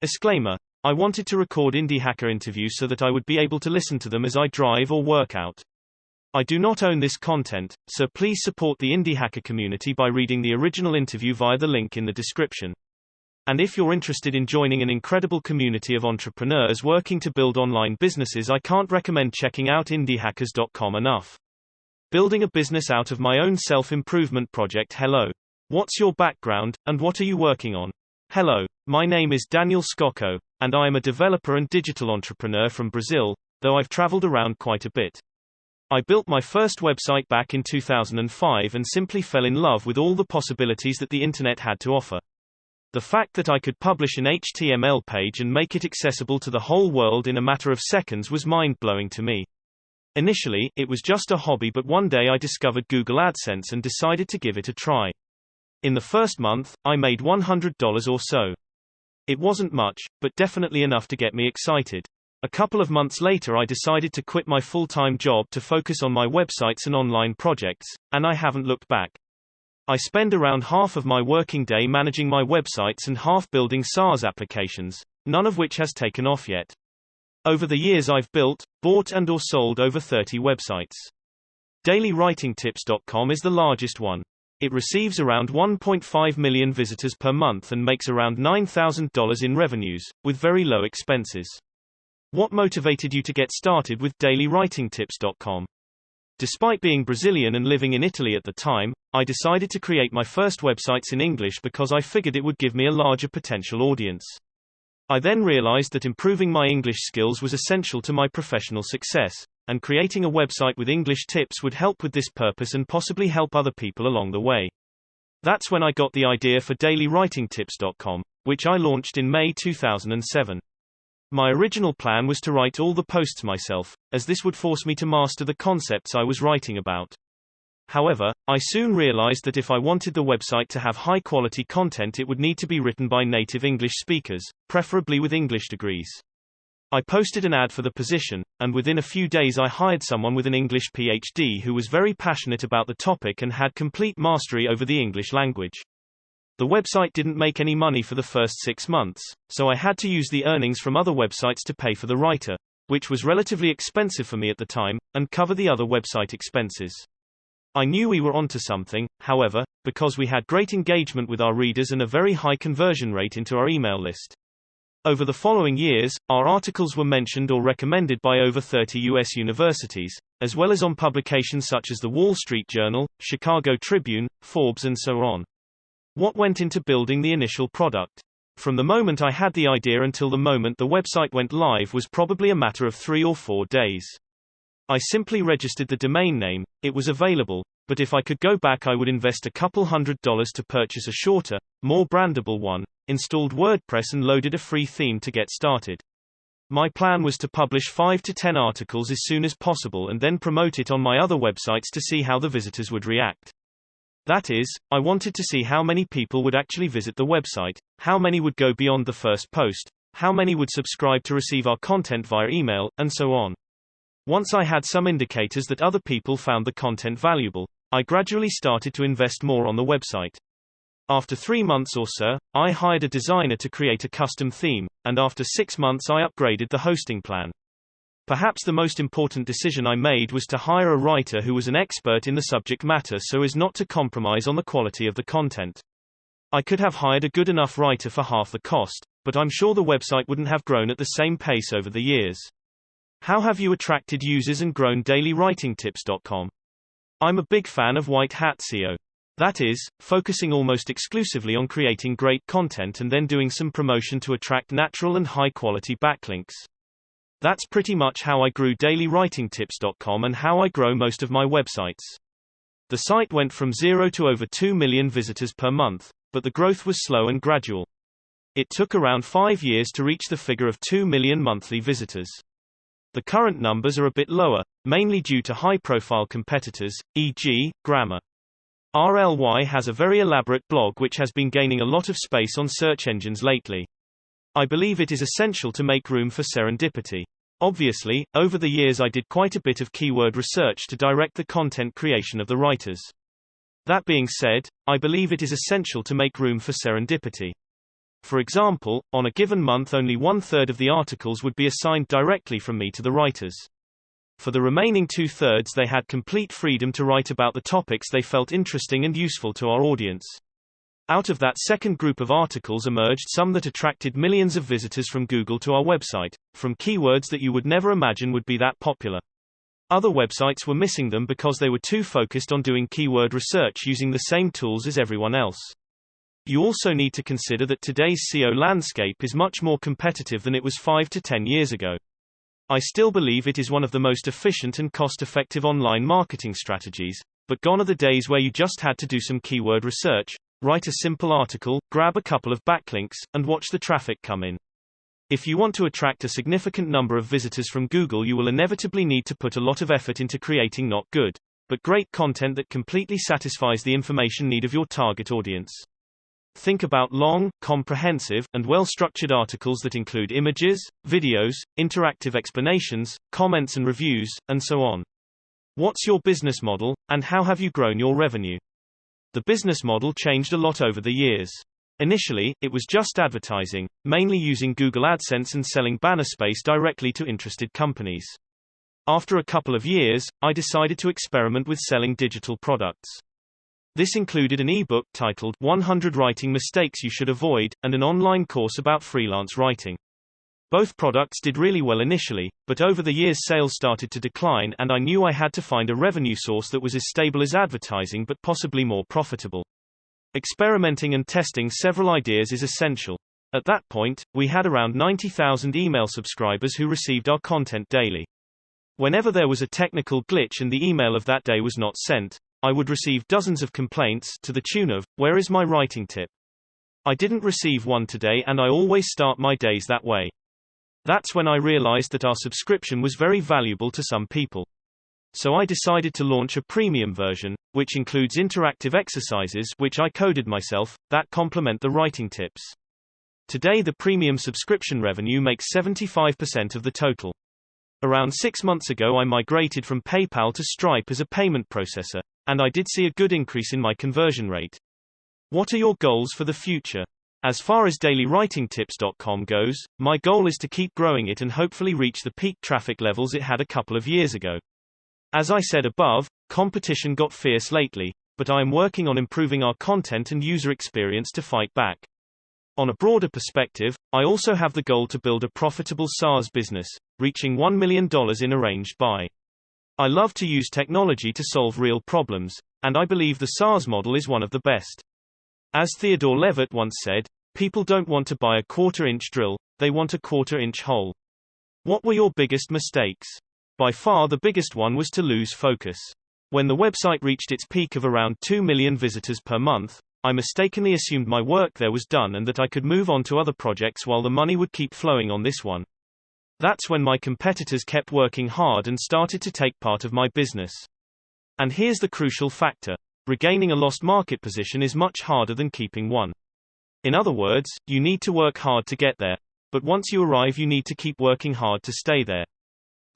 Disclaimer. I wanted to record Indie Hacker interviews so that I would be able to listen to them as I drive or work out. I do not own this content, so please support the Indie Hacker community by reading the original interview via the link in the description. And if you're interested in joining an incredible community of entrepreneurs working to build online businesses, I can't recommend checking out indiehackers.com enough. Building a business out of my own self-improvement project. Hello. What's your background, and what are you working on? Hello. My name is Daniel Scocco, and I am a developer and digital entrepreneur from Brazil, though I've traveled around quite a bit. I built my first website back in 2005 and simply fell in love with all the possibilities that the internet had to offer. The fact that I could publish an HTML page and make it accessible to the whole world in a matter of seconds was mind-blowing to me. Initially, it was just a hobby, but one day I discovered Google AdSense and decided to give it a try. In the first month, I made $100 or so. It wasn't much, but definitely enough to get me excited. A couple of months later, I decided to quit my full-time job to focus on my websites and online projects, and I haven't looked back. I spend around half of my working day managing my websites and half building SaaS applications, none of which has taken off yet. Over the years, I've built, bought and/or sold over 30 websites. Dailywritingtips.com is the largest one. It receives around 1.5 million visitors per month and makes around $9,000 in revenues, with very low expenses. What motivated you to get started with Dailywritingtips.com? Despite being Brazilian and living in Italy at the time, I decided to create my first websites in English because I figured it would give me a larger potential audience. I then realized that improving my English skills was essential to my professional success, and creating a website with English tips would help with this purpose and possibly help other people along the way. That's when I got the idea for Dailywritingtips.com, which I launched in May 2007. My original plan was to write all the posts myself, as this would force me to master the concepts I was writing about. However, I soon realized that if I wanted the website to have high-quality content, it would need to be written by native English speakers, preferably with English degrees. I posted an ad for the position, and within a few days I hired someone with an English PhD who was very passionate about the topic and had complete mastery over the English language. The website didn't make any money for the first 6 months, so I had to use the earnings from other websites to pay for the writer, which was relatively expensive for me at the time, and cover the other website expenses. I knew we were onto something, however, because we had great engagement with our readers and a very high conversion rate into our email list. Over the following years, our articles were mentioned or recommended by over 30 U.S. universities, as well as on publications such as the Wall Street Journal, Chicago Tribune, Forbes, and so on. What went into building the initial product? From the moment I had the idea until the moment the website went live was probably a matter of 3 or 4 days. I simply registered the domain name, it was available, but if I could go back I would invest a couple $100 to purchase a shorter, more brandable one, installed WordPress and loaded a free theme to get started. My plan was to publish 5 to 10 articles as soon as possible and then promote it on my other websites to see how the visitors would react. That is, I wanted to see how many people would actually visit the website, how many would go beyond the first post, how many would subscribe to receive our content via email, and so on. Once I had some indicators that other people found the content valuable, I gradually started to invest more on the website. After 3 months or so, I hired a designer to create a custom theme, and after 6 months I upgraded the hosting plan. Perhaps the most important decision I made was to hire a writer who was an expert in the subject matter so as not to compromise on the quality of the content. I could have hired a good enough writer for half the cost, but I'm sure the website wouldn't have grown at the same pace over the years. How have you attracted users and grown Dailywritingtips.com? I'm a big fan of white hat SEO. That is, focusing almost exclusively on creating great content and then doing some promotion to attract natural and high-quality backlinks. That's pretty much how I grew Dailywritingtips.com and how I grow most of my websites. The site went from 0 to over 2 million visitors per month, but the growth was slow and gradual. It took around 5 years to reach the figure of 2 million monthly visitors. The current numbers are a bit lower, mainly due to high-profile competitors, e.g., Grammar. RLY has a very elaborate blog which has been gaining a lot of space on search engines lately. I believe it is essential to make room for serendipity. Obviously, over the years I did quite a bit of keyword research to direct the content creation of the writers. That being said, I believe it is essential to make room for serendipity. For example, on a given month only 1/3 of the articles would be assigned directly from me to the writers. For the remaining 2/3 they had complete freedom to write about the topics they felt interesting and useful to our audience. Out of that second group of articles emerged some that attracted millions of visitors from Google to our website, from keywords that you would never imagine would be that popular. Other websites were missing them because they were too focused on doing keyword research using the same tools as everyone else. You also need to consider that today's SEO landscape is much more competitive than it was 5 to 10 years ago. I still believe it is one of the most efficient and cost-effective online marketing strategies, but gone are the days where you just had to do some keyword research, write a simple article, grab a couple of backlinks, and watch the traffic come in. If you want to attract a significant number of visitors from Google, you will inevitably need to put a lot of effort into creating not good, but great content that completely satisfies the information need of your target audience. Think about long, comprehensive, and well-structured articles that include images, videos, interactive explanations, comments and reviews, and so on. What's your business model, and how have you grown your revenue? The business model changed a lot over the years. Initially, it was just advertising, mainly using Google AdSense and selling banner space directly to interested companies. After a couple of years, I decided to experiment with selling digital products. This included an ebook titled 100 Writing Mistakes You Should Avoid, and an online course about freelance writing. Both products did really well initially, but over the years sales started to decline and I knew I had to find a revenue source that was as stable as advertising but possibly more profitable. Experimenting and testing several ideas is essential. At that point, we had around 90,000 email subscribers who received our content daily. Whenever there was a technical glitch and the email of that day was not sent, I would receive dozens of complaints to the tune of, "Where is my writing tip? I didn't receive one today," and I always start my days that way. That's when I realized that our subscription was very valuable to some people. So I decided to launch a premium version, which includes interactive exercises which I coded myself, that complement the writing tips. Today the premium subscription revenue makes 75% of the total. Around 6 months ago I migrated from PayPal to Stripe as a payment processor, and I did see a good increase in my conversion rate. What are your goals for the future? As far as Dailywritingtips.com goes, my goal is to keep growing it and hopefully reach the peak traffic levels it had a couple of years ago. As I said above, competition got fierce lately, but I am working on improving our content and user experience to fight back. On a broader perspective, I also have the goal to build a profitable SaaS business, reaching $1 million in arranged by. I love to use technology to solve real problems, and I believe the SaaS model is one of the best. As Theodore Levitt once said, people don't want to buy a quarter-inch drill, they want a quarter-inch hole. What were your biggest mistakes? By far the biggest one was to lose focus. When the website reached its peak of around 2 million visitors per month, I mistakenly assumed my work there was done and that I could move on to other projects while the money would keep flowing on this one. That's when my competitors kept working hard and started to take part of my business. And here's the crucial factor. Regaining a lost market position is much harder than keeping one. In other words, you need to work hard to get there, but once you arrive you need to keep working hard to stay there.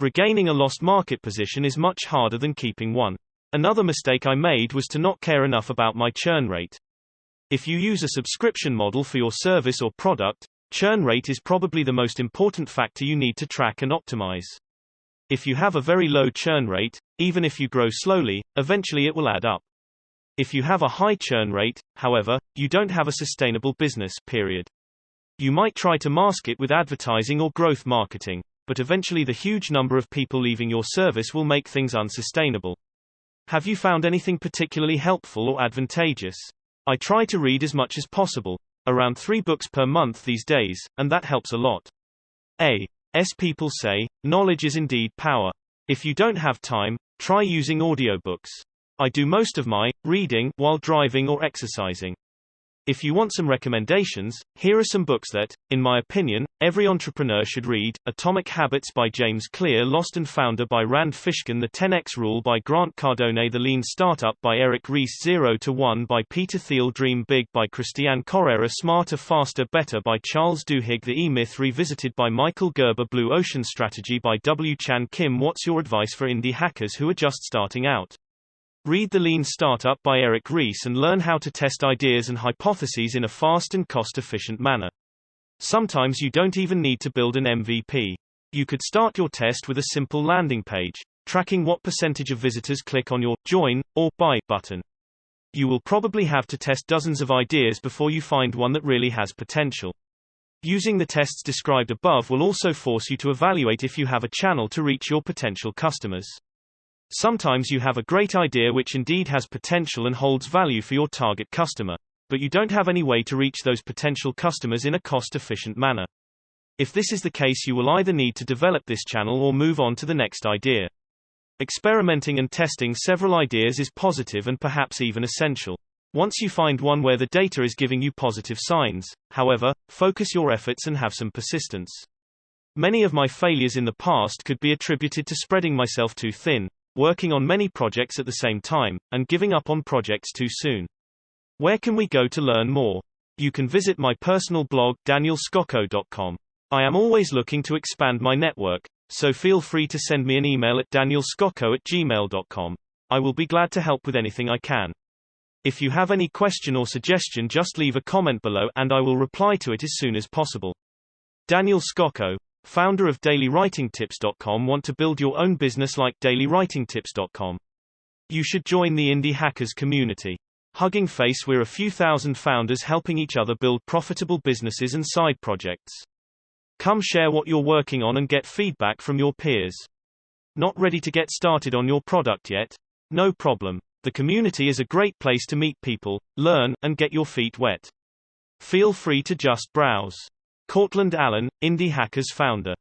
Regaining a lost market position is much harder than keeping one. Another mistake I made was to not care enough about my churn rate. If you use a subscription model for your service or product, churn rate is probably the most important factor you need to track and optimize. If you have a very low churn rate, even if you grow slowly, eventually it will add up. If you have a high churn rate, however, you don't have a sustainable business, period. You might try to mask it with advertising or growth marketing, but eventually the huge number of people leaving your service will make things unsustainable. Have you found anything particularly helpful or advantageous? I try to read as much as possible, around 3 books per month these days, and that helps a lot. As people say, knowledge is indeed power. If you don't have time, try using audiobooks. I do most of my reading while driving or exercising. If you want some recommendations, here are some books that, in my opinion, every entrepreneur should read: Atomic Habits by James Clear, Lost and Founder by Rand Fishkin, The 10X Rule by Grant Cardone, The Lean Startup by Eric Ries, 0 to 1 by Peter Thiel, Dream Big by Christiane Correra, Smarter, Faster, Better by Charles Duhigg, The E-Myth Revisited by Michael Gerber, Blue Ocean Strategy by W. Chan Kim. What's your advice for indie hackers who are just starting out? Read The Lean Startup by Eric Ries and learn how to test ideas and hypotheses in a fast and cost-efficient manner. Sometimes you don't even need to build an MVP. You could start your test with a simple landing page, tracking what percentage of visitors click on your Join or Buy button. You will probably have to test dozens of ideas before you find one that really has potential. Using the tests described above will also force you to evaluate if you have a channel to reach your potential customers. Sometimes you have a great idea which indeed has potential and holds value for your target customer, but you don't have any way to reach those potential customers in a cost-efficient manner. If this is the case, you will either need to develop this channel or move on to the next idea. Experimenting and testing several ideas is positive and perhaps even essential. Once you find one where the data is giving you positive signs, however, focus your efforts and have some persistence. Many of my failures in the past could be attributed to spreading myself too thin, working on many projects at the same time, and giving up on projects too soon. Where can we go to learn more? You can visit my personal blog, danielscocco.com. I am always looking to expand my network, so feel free to send me an email at danielscocco@gmail.com. I will be glad to help with anything I can. If you have any question or suggestion, just leave a comment below and I will reply to it as soon as possible. Daniel Scocco, founder of Dailywritingtips.com, want to build your own business like Dailywritingtips.com? You should join the Indie Hackers community. Hugging face, we're a few thousand founders helping each other build profitable businesses and side projects. Come share what you're working on and get feedback from your peers. Not ready to get started on your product yet? No problem. The community is a great place to meet people, learn, and get your feet wet. Feel free to just browse. Courtland Allen, Indie Hackers founder.